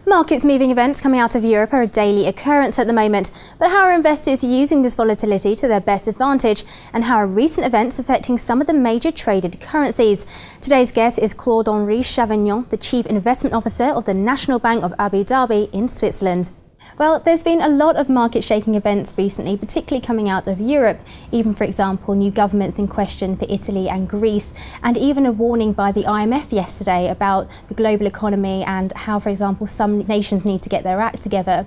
Markets moving events coming out of Europe are a daily occurrence at the moment, but how are investors using this volatility to their best advantage, and how are recent events affecting some of the major traded currencies? Today's guest is Claude-Henri Chavanon, the Chief Investment Officer of the National Bank of Abu Dhabi in Switzerland. Well, there's been a lot of market-shaking events recently, particularly coming out of Europe, even, for example, new governments in question for Italy and Greece, and even a warning by the IMF yesterday about the global economy and how, for example, some nations need to get their act together.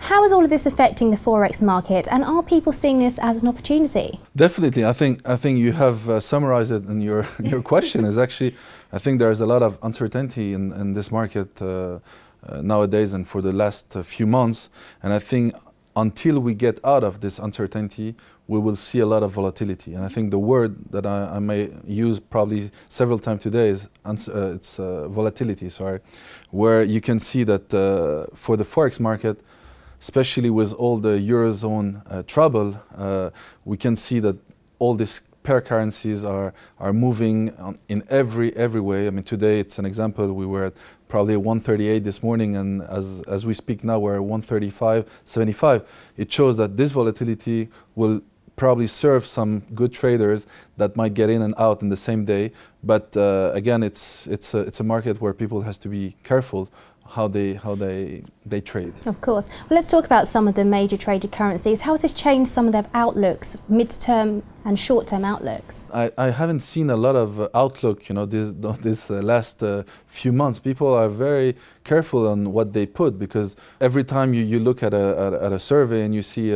How is all of this affecting the Forex market, and are people seeing this as an opportunity? Definitely. I think you have summarized it in your question. Is actually, I think there is a lot of uncertainty in this market nowadays and for the last few months, and I think until we get out of this uncertainty, we will see a lot of volatility. And I think the word that I may use probably several times today is volatility. Sorry, where you can see that for the Forex market, especially with all the Eurozone trouble, we can see that all these pair currencies are moving in every way. I mean, today it's an example. We were at probably 138 this morning, and as we speak now, we're at 135.75. It shows that this volatility will probably serve some good traders that might get in and out in the same day. But again, it's a market where people has to be careful how they trade. Of course. Well, let's talk about some of the major traded currencies. How has this changed some of their outlooks, mid-term and short-term outlooks? I haven't seen a lot of outlook, this last few months. People are very careful on what they put, because every time you look at a survey and you see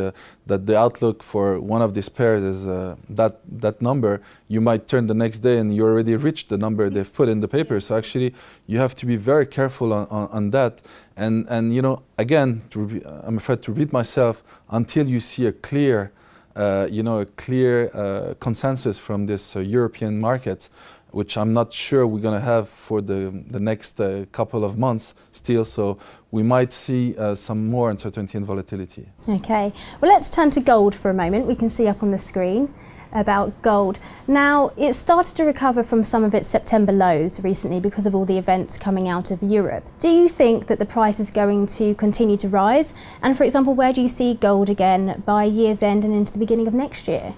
that the outlook for one of these pairs is that number, you might turn the next day and you already reached the number they've put in the paper. So actually, you have to be very careful on that. And again, I'm afraid to repeat myself, until you see a clear consensus from this European markets, which I'm not sure we're going to have for the next couple of months still. So we might see some more uncertainty and volatility. Okay, well, let's turn to gold for a moment. We can see up on the screen about gold. Now, it started to recover from some of its September lows recently because of all the events coming out of Europe. Do you think that the price is going to continue to rise? And for example, where do you see gold again by year's end and into the beginning of next year?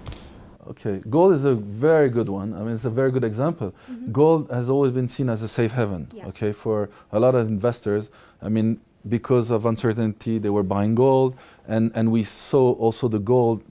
Okay, gold is a very good one. I mean, it's a very good example. Mm-hmm. Gold has always been seen as a safe haven, okay, for a lot of investors. I mean, because of uncertainty, they were buying gold, and we saw also the gold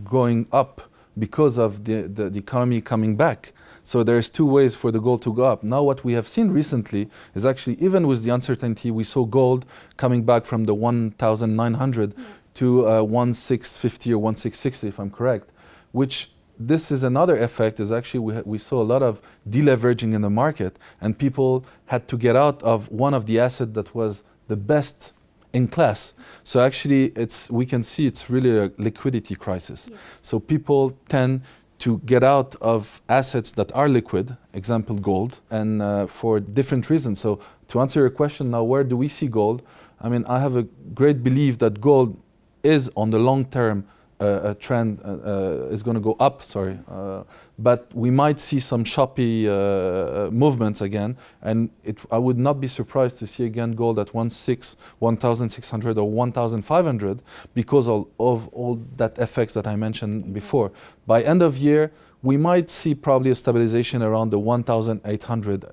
going up because of the economy coming back. So there's two ways for the gold to go up. Now what we have seen recently is actually, even with the uncertainty, we saw gold coming back from the 1,900 to 1,650 or 1,660, if I'm correct, which this is another effect, is actually we saw a lot of deleveraging in the market, and people had to get out of one of the assets that was the best in class. So actually, we can see it's really a liquidity crisis. Yeah. So people tend to get out of assets that are liquid, example gold, and for different reasons. So to answer your question now, where do we see gold? I mean, I have a great belief that gold is on the long term trend, is going to go up, but we might see some choppy movements again, and I would not be surprised to see again gold at 1,600 or 1,500 because of all that effects that I mentioned before. By end of year, we might see probably a stabilization around the 1,800,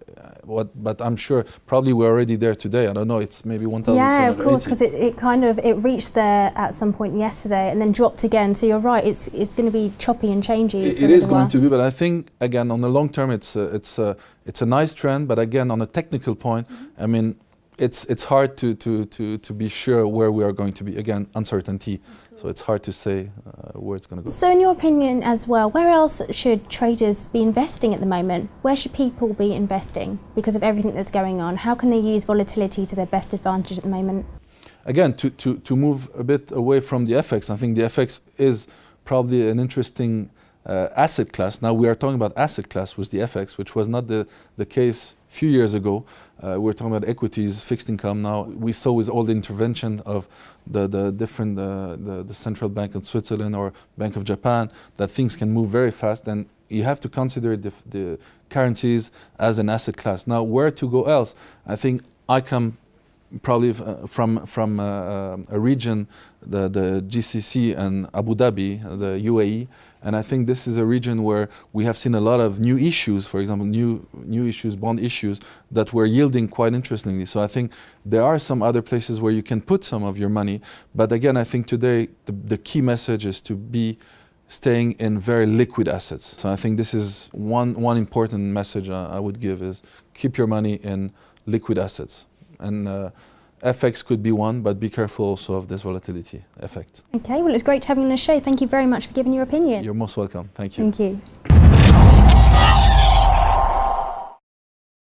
but I'm sure probably we're already there today. I don't know, it's maybe 1,780. Yeah, of course, because it reached there at some point yesterday and then dropped again. So you're right, it's going to be choppy and changey. It is going to be, but I think again on the long term it's a nice trend. But again, on a technical point, I mean, it's hard to be sure where we are going to be. Again, uncertainty. So it's hard to say where it's going to go. So in your opinion as well, where else should traders be investing at the moment? Where should people be investing because of everything that's going on? How can they use volatility to their best advantage at the moment? Again, to move a bit away from the FX, I think the FX is probably an interesting asset class. Now we are talking about asset class with the FX, which was not the case a few years ago. We're talking about equities, fixed income. Now we saw with all the intervention of the different the central bank in Switzerland or Bank of Japan that things can move very fast, and you have to consider the currencies as an asset class. Now where to go else? I think I come probably from a region, the GCC and Abu Dhabi, the UAE, and I think this is a region where we have seen a lot of new issues, for example, new issues, bond issues, that were yielding quite interestingly. So I think there are some other places where you can put some of your money, but again, I think today the key message is to be staying in very liquid assets. So I think this is one important message I would give, is keep your money in liquid assets. And FX could be one, but be careful also of this volatility effect. Okay, well, it's great to have you on the show. Thank you very much for giving your opinion. You're most welcome. Thank you. Thank you.